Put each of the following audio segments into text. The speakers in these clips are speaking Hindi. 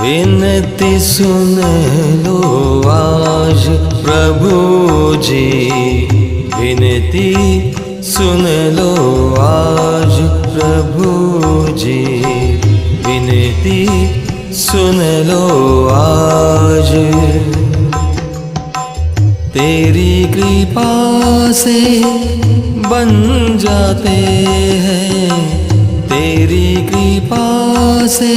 विनती सुन लो आज प्रभु जी, विनती सुन लो आज प्रभु जी, विनती सुन लो आज। तेरी कृपा से बन जाते हैं, तेरी कृपा से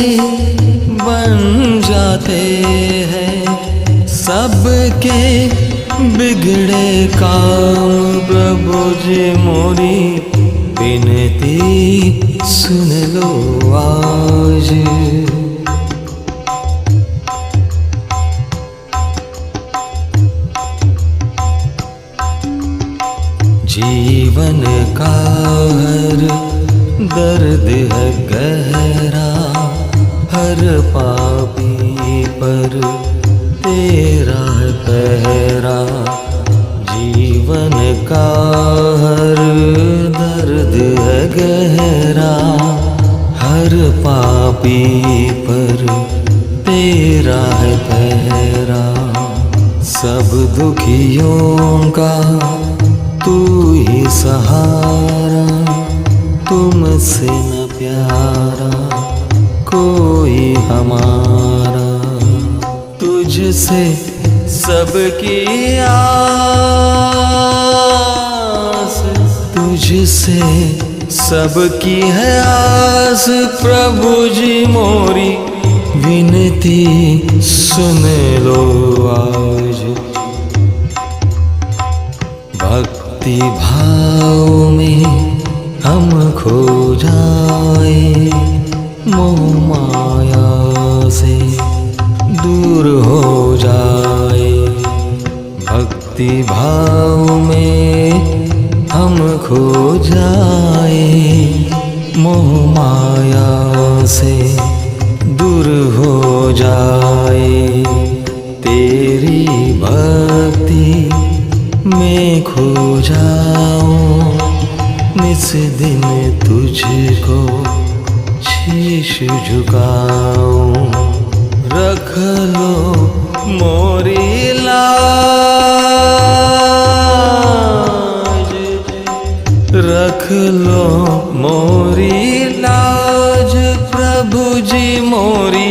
बन जाते हैं सबके बिगड़े काम प्रभु जी मोरी, विनती सुन लो आज। जीवन का हर दर्द है गहरा, हर पापी पर तेरा है पहरा। जीवन का हर दर्द है गहरा, हर पापी पर तेरा है पहरा। सब दुखियों का तू ही सहारा, तुमसे न प्यारा कोई हमारा। तुझसे सबकी आस, तुझसे सबकी है आस प्रभु जी मोरी, विनती सुन लो आज। भक्ति भाव में हम खो जाए, मोह माया से दूर हो जाए। भक्ति भाव में हम खो जाए, मोह माया से दूर हो जाए। तेरी भक्ति मैं खो जाऊं, निस दिन तुझको शीश झुकाऊं। रख लो मोरी लाज, रख लो मोरी लाज प्रभु जी मोरी,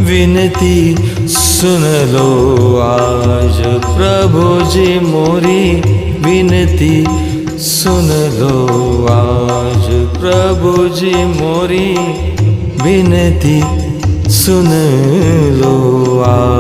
विनती सुन लो आज प्रभु जी मोरी, विनती सुन लो आज प्रभु जी मोरी, विनती सुन लो आज।